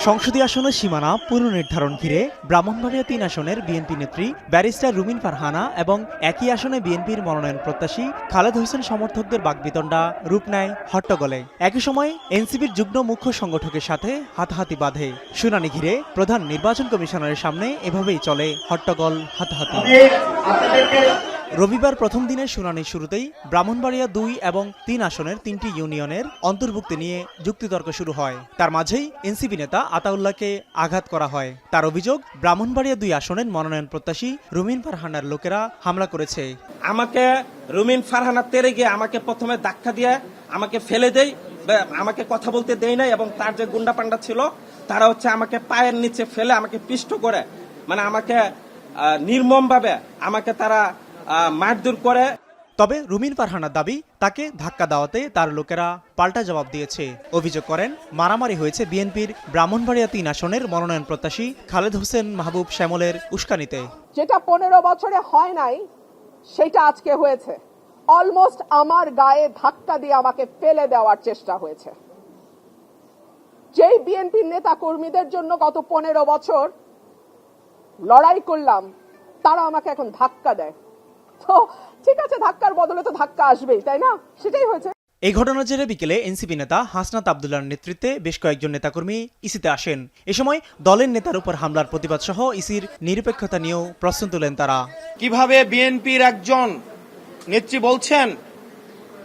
সংসদীয় আসনের সীমানা পুনর্নির্ধারণ ঘিরে ব্রাহ্মণবাড়িয়া ৩ আসনের বিএনপি নেত্রী ব্যারিস্টার রুমিন ফারহানা এবং একই আসনে বিএনপির মনোনয়ন প্রত্যাশী খালেদ হোসেন সমর্থকদের বাগবিতণ্ডা রূপ নেয় হট্টগোলে। একই সময় এনসিপির যুগ্ম মুখ্য সংগঠকের সাথে হাতাহাতি বাধে। শুনানি ঘিরে প্রধান নির্বাচন কমিশনারের সামনে এভাবেই চলে হট্টগোল হাতাহাতি। রবিবার প্রথম দিনের শুনানির শুরুতেই ব্রাহ্মণবাড়িয়া ২ এবং ৩ আসনের ৩টি ইউনিয়নের অন্তর্ভুক্তি নিয়ে যুক্তিতর্ক শুরু হয়। তার মাঝেই এনসিপি নেতা আতাউল্লাহকে আঘাত করা হয়। তার অভিযোগ, ব্রাহ্মণবাড়িয়া ২ আসনের মনোনয়ন প্রত্যাশী রুমিন ফারহানার লোকেরা হামলা করেছে। আমাকে রুমিন ফারহানা তেরে গিয়ে আমাকে প্রথমে ধাক্কা দিয়ে আমাকে ফেলে দেয়, আমাকে কথা বলতে দেয় নাই, এবং তার যে গুন্ডা পান্ডা ছিল তারা আমাকে পায়ের নিচে ফেলে আমাকে পিষ্ট করে, মানে আমাকে নির্মমভাবে আমাকে তারা মারধর করে। তবে রুমিন ফারহানার দাবি, তাকে ধাক্কা দেওয়াতে তার লোকেরা পাল্টা জবাব দিয়েছে। অভিযোগ করেন, মারামারি হয়েছে বিএনপির ব্রাহ্মণবাড়িয়া ৩ আসনের মনোনয়ন প্রত্যাশী খালেদ হোসেন মাহবুব শ্যামলের উস্কানিতে। যেটা ১৫ বছরে হয় নাই সেটা আজকে হয়েছে। অলমোস্ট আমার গায়ে ধাক্কা দিয়ে আমাকে ফেলে দেওয়ার চেষ্টা হয়েছে। যেই বিএনপির নেতা কর্মীদের জন্য গত ১৫ বছর লড়াই করলাম, তারা আমাকে এখন ধাক্কা দেয়। তো ঠিক আছে, ধাক্কার বদলে তো ধাক্কা আসবেই, তাই না? সেটাই হয়েছে। এই ঘটনার জেরে বিকেলে এনসিপি নেতা হাসনাত আবদুল্লাহর নেতৃত্বে বেশ কয়েকজন নেতাকর্মী ইসিতে আসেন। এ সময় দলের নেতার উপর হামলার প্রতিবাদ সহ ইসির নিরপেক্ষতা নিয়েও প্রশ্ন তোলেন তারা। কিভাবে বিএনপির একজন নেত্রী বলছেন,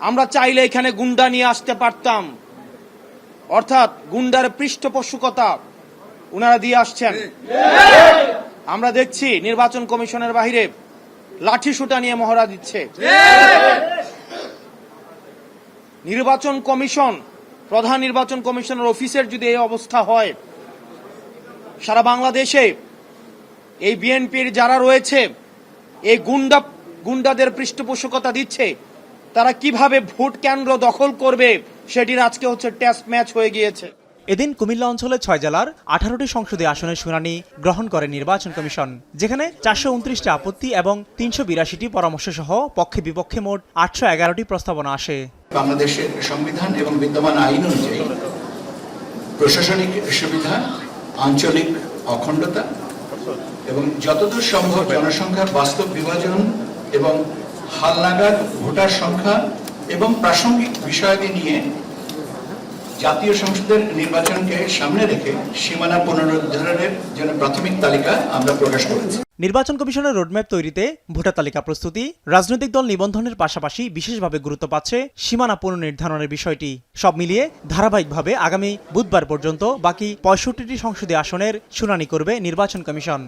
আমরা চাইলে এখানে গুন্ডা নিয়ে আসতে পারতাম, অর্থাৎ গুন্ডার পৃষ্ঠপোষকতা উনারা দিয়ে আসছেন। আমরা দেখছি নির্বাচন কমিশনের বাহিরে লাঠি সুটা নিয়ে মহড়া দিচ্ছে। নির্বাচন কমিশন, প্রধান নির্বাচন কমিশনের অফিসের যদি এই অবস্থা হয়, সারা বাংলাদেশে এই বিএনপির যারা রয়েছে এই গুন্ডাদের পৃষ্ঠপোষকতা দিচ্ছে, তারা কিভাবে ভোট কেন্দ্র দখল করবে সেটির আজকে টেস্ট ম্যাচ হয়ে গিয়েছে। এদিন কুমিল্লা অঞ্চলে ৬ জেলার ১৮টি সংসদীয় আসনের শুনানি গ্রহণ করে নির্বাচন কমিশন, যেখানে ৪২৯টি আপত্তি এবং ৩৮২টি পরামর্শ সহ পক্ষে বিপক্ষে মোট ৮১১টি প্রস্তাবনা আসে। বাংলাদেশের সংবিধান এবং বিদ্যমান আইন অনুযায়ী প্রশাসনিক সুবিধা, আঞ্চলিক অখণ্ডতা এবং যতদূর সম্ভব জনসংখ্যার বাস্তব বিভাজন এবং হালনাগাদ ভোটার সংখ্যা এবং প্রাসঙ্গিক বিষয়াদি নিয়ে জাতীয় সংসদের নির্বাচনকে সামনে রেখে সীমানা পুনরুদ্ধারের জন্য প্রাথমিক তালিকা আমরা প্রকাশ করেছি। নির্বাচন কমিশনের রোডম্যাপ তৈরিতে ভোটার তালিকা প্রস্তুতি, রাজনৈতিক দল নিবন্ধনের পাশাপাশি বিশেষভাবে গুরুত্ব পাচ্ছে সীমানা পুনর্নির্ধারণের বিষয়টি। সব মিলিয়ে ধারাবাহিকভাবে আগামী বুধবার পর্যন্ত বাকি ৬৫টি সংসদীয় আসনের শুনানি করবে নির্বাচন কমিশন।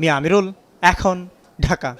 মিয়া আমিরুল, এখন, ঢাকা।